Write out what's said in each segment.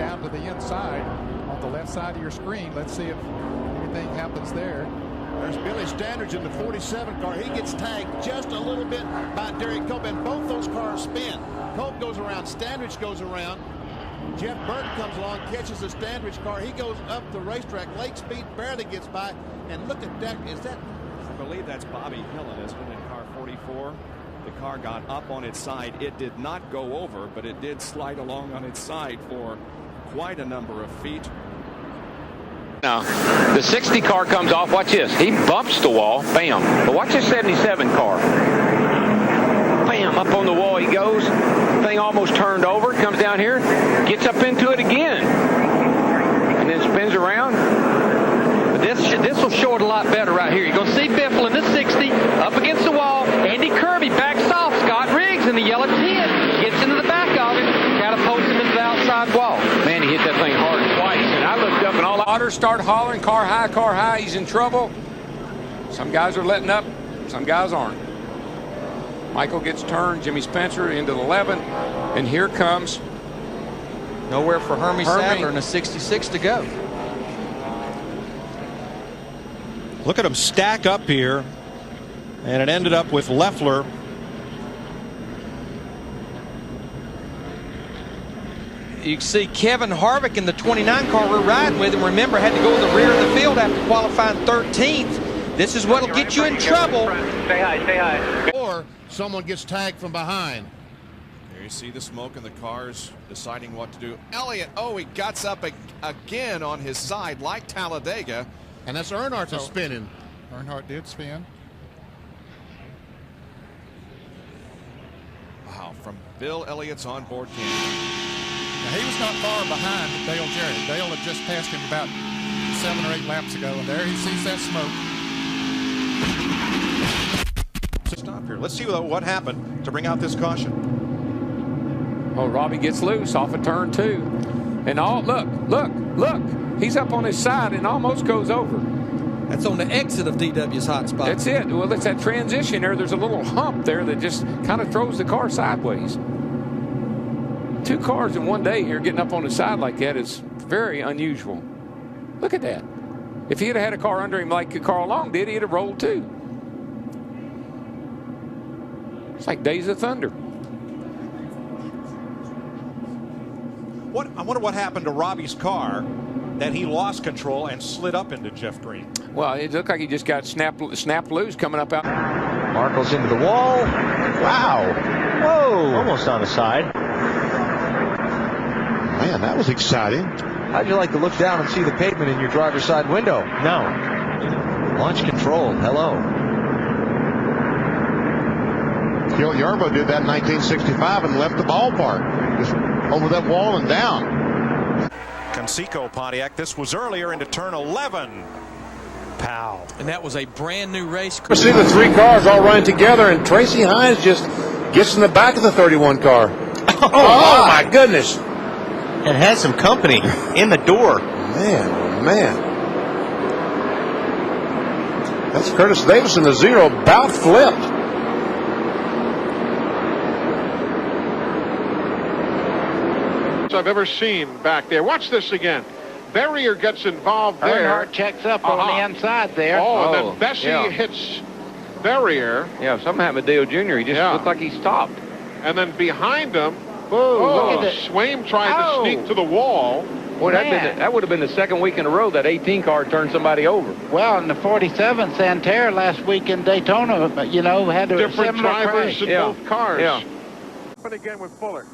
down to the inside on the left side of your screen. Let's see if anything happens there. There's Billy Standridge in the 47 car. He gets tagged just a little bit by Derek Cope, and both those cars spin. Cope goes around, Standridge goes around. Jeff Burton comes along, catches the Standridge car. He goes up the racetrack. Lake Speed barely gets by. And look at that. Is that? I believe that's Bobby Hillen, isn't it, in car 44? The car got up on its side. It did not go over, but it did slide along on its side for quite a number of feet. Now, the 60 car comes off. Watch this. He bumps the wall. Bam. But watch this 77 car. Bam. Up on the wall he goes. Thing almost turned over. Comes down here. Gets up into it again. And then spins around. But this will show it a lot better right here. You're going to see Biffle in the 60 up against the wall. Andy Kirby backs off. Scott Riggs in the yellow 10 gets into the back of it. Catapults him into the outside wall. Man, he hit that thing hard twice. And I looked up and all the others start hollering, car high, he's in trouble. Some guys are letting up, some guys aren't. Michael gets turned, Jimmy Spencer into the 11, and here comes nowhere for Hermie Sadler and a 66 to go. Look at him stack up here, and it ended up with Leffler. You can see Kevin Harvick in the 29 car we're riding with him. Remember, had to go in the rear of the field after qualifying 13th. This is what will get you in trouble. Stay high. Or someone gets tagged from behind. There you see the smoke and the cars deciding what to do. Elliott, he guts up again on his side like Talladega. And that's Earnhardt is spinning. Earnhardt did spin. Wow, from Bill Elliott's onboard camera. Now, he was not far behind Dale Jarrett. Dale had just passed him about 7 or 8 laps ago, and there he sees that smoke. Stop here. Let's see what happened to bring out this caution. Oh, Robbie gets loose off of turn 2. And look. He's up on his side and almost goes over. That's on the exit of DW's hot spot. That's it. Well, it's that transition there. There's a little hump there that just kind of throws the car sideways. 2 cars in one day here getting up on the side like that is very unusual. Look at that. If he had had a car under him like Carl Long did, he'd have rolled too. It's like Days of Thunder. I wonder what happened to Robbie's car that he lost control and slid up into Jeff Green. Well, it looked like he just got snapped loose coming up out. Marcos into the wall. Wow. Whoa. Almost on the side. Man, that was exciting. How'd you like to look down and see the pavement in your driver's side window? No. Launch control. Hello. Gil Yarbo did that in 1965 and left the ballpark. Just over that wall and down. Conseco Pontiac. This was earlier into turn 11. Pow. And that was a brand new race. We see the 3 cars all running together, and Tracy Hines just gets in the back of the 31 car. Oh my goodness. And had some company in the door. Man. That's Curtis Davis in the 0, about flipped. I've ever seen back there. Watch this again. Berrier gets involved there. Earnhardt checks up on the inside there. And then Bessie hits Berrier. Yeah, something happened to Dale Jr. He just looked like he stopped. And then behind him, look at it. Swaim tried to sneak to the wall. Boy, that would have been the second week in a row that 18 car turned somebody over. Well, in the 47, Santerre last week in Daytona, had a different similar drivers crash. in both cars. Yeah. But again with Fuller.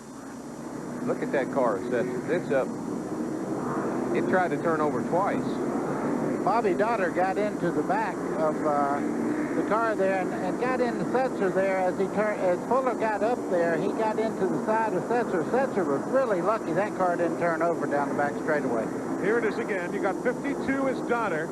Look at that car, it's up. It tried to turn over twice. Bobby Dotter got into the back of the car there and got into Setzer there as Fuller got up there. He got into the side of Setzer. Setzer was really lucky that car didn't turn over down the back straightaway. Here it is again. You got 52 as Dotter.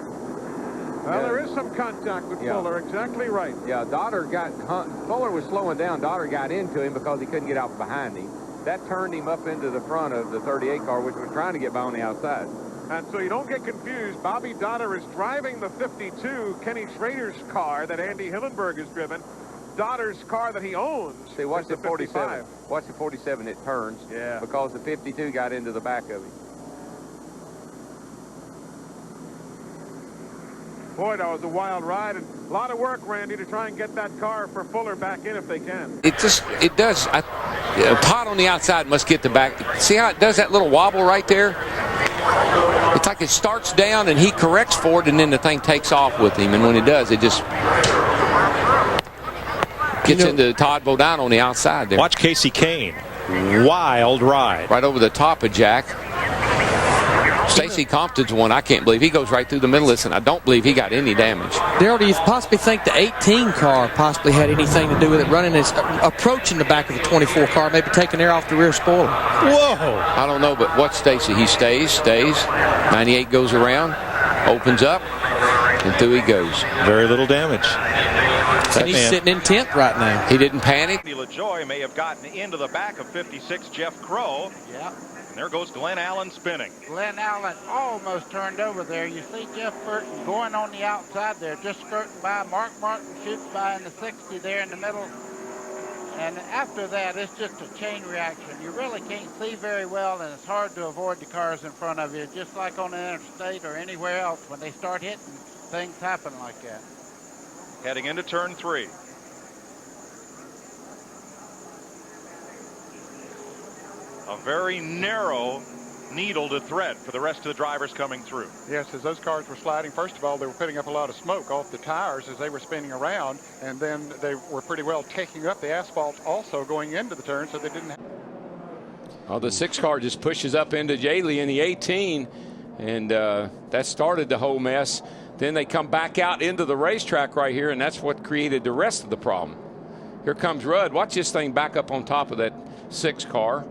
Well, there is some contact with Fuller. Exactly right. Yeah, Fuller was slowing down. Dotter got into him because he couldn't get out behind him. That turned him up into the front of the 38 car, which was trying to get by on the outside. And so you don't get confused, Bobby Dotter is driving the 52, Kenny Schrader's car that Andy Hillenberg has driven. daughter's car that he owns. See, watch is the 47. 47. Watch the 47. It turns. Yeah. Because the 52 got into the back of him. Boy, that was a wild ride, and a lot of work, Randy, to try and get that car for Fuller back in if they can. It does. Todd on the outside must get the back. See how it does that little wobble right there? It's like it starts down and he corrects for it, and then the thing takes off with him. And when it does, it just gets into Todd Bodine on the outside there. Watch Casey Kane. Wild ride. Right over the top of Jack. Stacey Compton's one I can't believe. He goes right through the middle. Listen, I don't believe he got any damage. Daryl, do you possibly think the 18 car possibly had anything to do with it running approaching the back of the 24 car, maybe taking air off the rear spoiler? Whoa! I don't know, but watch Stacey. He stays. 98 goes around, opens up, and through he goes. Very little damage. And he's sitting in 10th right now. He didn't panic. LaJoy may have gotten into the back of 56 Jeff Crow. Yeah. And there goes Glenn Allen spinning. Glenn Allen almost turned over there. You see Jeff Burton going on the outside there, just skirting by. Mark Martin shoots by in the 60 there in the middle. And after that, it's just a chain reaction. You really can't see very well, and it's hard to avoid the cars in front of you, just like on the interstate or anywhere else. When they start hitting, things happen like that. Heading into turn 3. A very narrow needle to thread for the rest of the drivers coming through. Yes, as those cars were sliding, first of all, they were putting up a lot of smoke off the tires as they were spinning around, and then they were pretty well taking up the asphalt also going into the turn, so they didn't have... Oh, the 6 car just pushes up into Jaley in the 18, and that started the whole mess. Then they come back out into the racetrack right here, and that's what created the rest of the problem. Here comes Rudd. Watch this thing back up on top of that 6 car.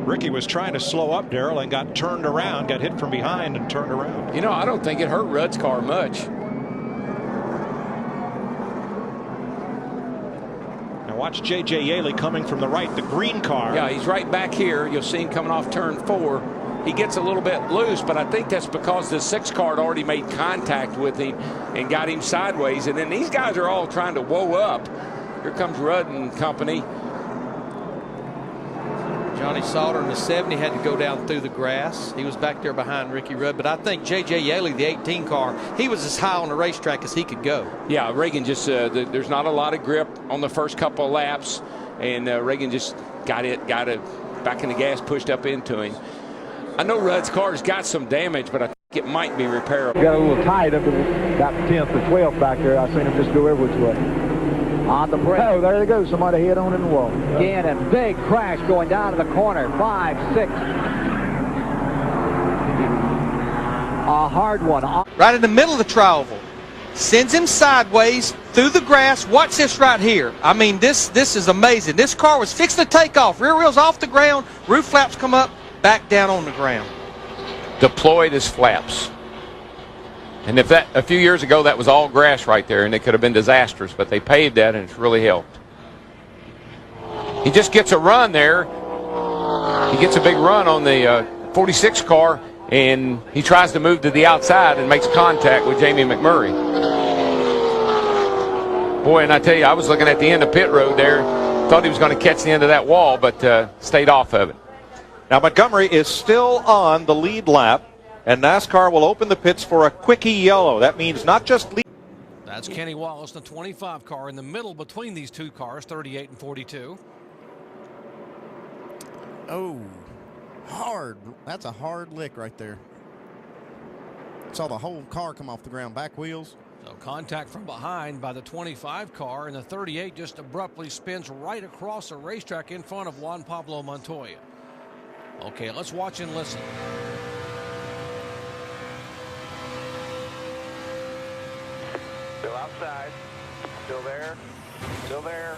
Ricky was trying to slow up, Daryl, and got turned around, got hit from behind and turned around. You know, I don't think it hurt Rudd's car much. Now watch J.J. Yaley coming from the right, the green car. Yeah, he's right back here. You'll see him coming off turn 4. He gets a little bit loose, but I think that's because the 6 car had already made contact with him and got him sideways. And then these guys are all trying to whoa up. Here comes Rudd and company. Johnny Sauter in the 70 had to go down through the grass. He was back there behind Ricky Rudd. But I think J.J. Yaley, the 18 car, he was as high on the racetrack as he could go. Yeah, Reagan just, there's not a lot of grip on the first couple of laps. And Reagan just got it back in the gas, pushed up into him. I know Rudd's car's got some damage, but I think it might be repairable. Got a little tight up to about 10th or 12th back there. I seen him just go every which way. On the brake. Oh, there they go. Somebody hit on in the wall. Again, a big crash going down to the corner. 5, 6. A hard one. Right in the middle of the tri-oval. Sends him sideways through the grass. Watch this right here. I mean, this is amazing. This car was fixing to take off. Rear wheels off the ground. Roof flaps come up. Back down on the ground. Deployed as flaps. And if that a few years ago that was all grass right there, and it could have been disastrous, but they paved that and it's really helped. He just gets a run there. He gets a big run on the 46 car, and he tries to move to the outside and makes contact with Jamie McMurray. Boy, and I tell you, I was looking at the end of pit road there, thought he was going to catch the end of that wall, but stayed off of it. Now Montgomery is still on the lead lap, and NASCAR will open the pits for a quickie yellow. That means not just lead. That's Kenny Wallace, the 25 car, in the middle between these 2 cars, 38 and 42. Oh, hard. That's a hard lick right there. Saw the whole car come off the ground, back wheels. So contact from behind by the 25 car, and the 38 just abruptly spins right across the racetrack in front of Juan Pablo Montoya. Okay, let's watch and listen. Still outside. Still there. Still there.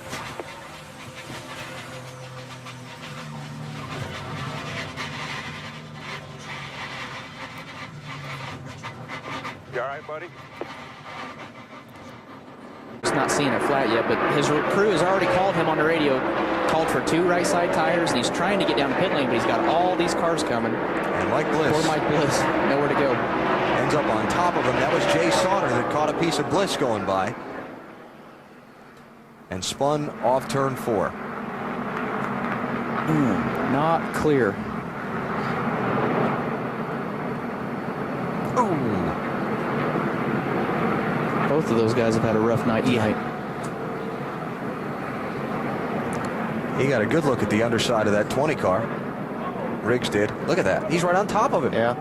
You all right, buddy? He's not seeing it flat yet, but his crew has already called him on the radio, called for 2 right side tires, and he's trying to get down the pit lane, but he's got all these cars coming. And Mike Bliss. Poor Mike Bliss, nowhere to go. Ends up on top of him. That was Jay Sauter that caught a piece of Bliss going by. and spun off turn 4. Not clear. Both of those guys have had a rough night tonight. He got a good look at the underside of that 20 car. Riggs did. Look at that. He's right on top of him. Yeah.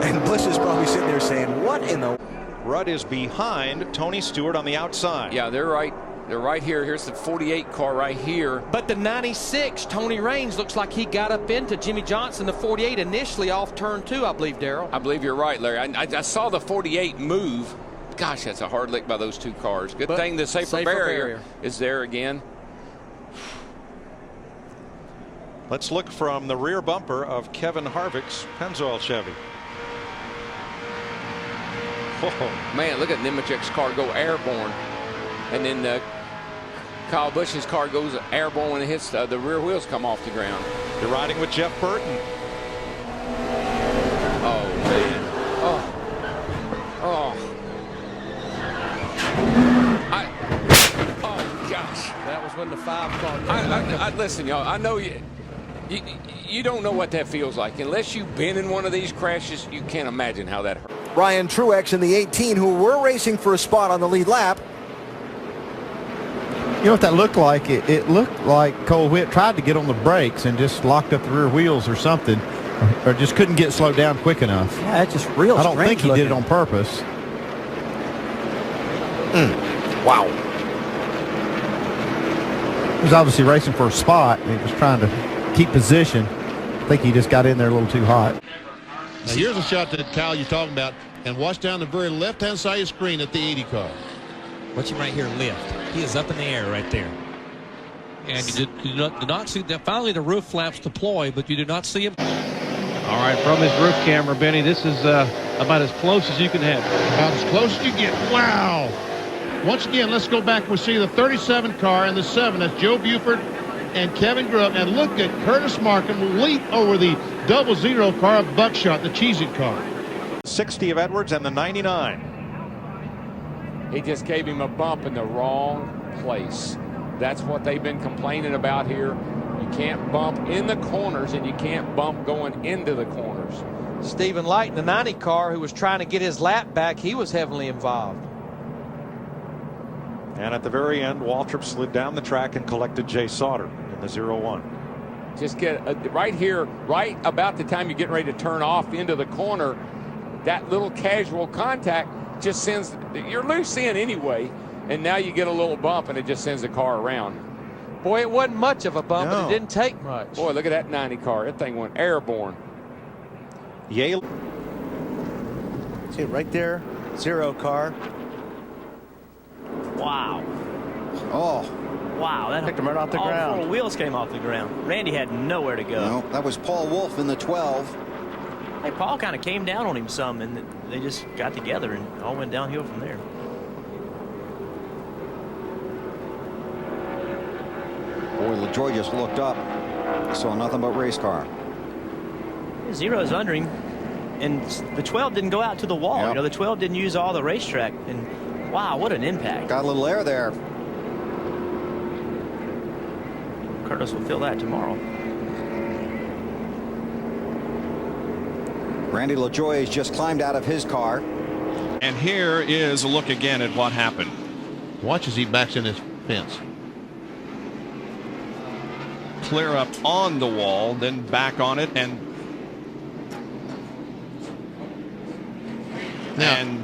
And Bliss is probably sitting there saying, what in the... Rudd is behind Tony Stewart on the outside. Yeah, they're right. They're right here. Here's the 48 car right here. But the 96, Tony Raines, looks like he got up into Jimmy Johnson, the 48, initially off turn 2, I believe, Darrell. I believe you're right, Larry. I saw the 48 move. Gosh, that's a hard lick by those two cars. Good thing the safer barrier is there again. Let's look from the rear bumper of Kevin Harvick's Pennzoil Chevy. Whoa. Man, look at Nemechek's car go airborne. And then Kyle Busch's car goes airborne when it hits the rear wheels come off the ground. You're riding with Jeff Burton. Oh, man. Oh, gosh. That was when the 5 car. Listen, y'all, I know you don't know what that feels like. Unless you've been in one of these crashes, you can't imagine how that hurt. Ryan Truex in the 18, who were racing for a spot on the lead lap. You know what that looked like? It looked like Cole Whitt tried to get on the brakes and just locked up the rear wheels or something, or just couldn't get slowed down quick enough. Yeah, it's just real. I don't think he did it on purpose. Wow. He was obviously racing for a spot, and he was trying to keep position. I think he just got in there a little too hot. Now here's a shot that Kyle you're talking about, and watch down the very left-hand side of the screen at the 80 car. Watch him right here lift. He is up in the air right there. And you do not see that. Finally, the roof flaps deploy, but you do not see him. All right, from his roof camera, Benny, this is about as close as you can have. About as close as you get. Wow. Once again, let's go back. We'll see the 37 car and the 7. That's Joe Buford and Kevin Grubb. And look at Curtis Markham leap over the 00 car of Buckshot, the Cheez-It car. 60 of Edwards and the 99. He just gave him a bump in the wrong place. That's what they've been complaining about here. You can't bump in the corners, and you can't bump going into the corners. Stephen Light in the 90 car, who was trying to get his lap back, he was heavily involved. And at the very end, Waltrip slid down the track and collected Jay Sauter in the 01. Just get right here, right about the time you're getting ready to turn off into the corner, that little casual contact just sends, you're loose in anyway, and now you get a little bump and it just sends the car around. Boy, it wasn't much of a bump, but it didn't take much. Boy, look at that 90 car. That thing went airborne. Yale. See it right there, 0 car. Wow. Oh. Wow, that Picked him right off the all ground. 4 wheels came off the ground. Randy had nowhere to go. No, that was Paul Wolf in the 12. Hey, Paul kind of came down on him some, and they just got together and all went downhill from there. Boy, LaJoy just looked up. Saw nothing but race car. 0's under him, and the 12 didn't go out to the wall. Yep. You know, the 12 didn't use all the racetrack, and wow, what an impact. Got a little air there. Curtis will feel that tomorrow. Randy LaJoy has just climbed out of his car. And here is a look again at what happened. Watch as he backs in his fence. Clear up on the wall, then back on it, and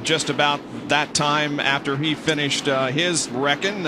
just about that time after he finished his wrecking,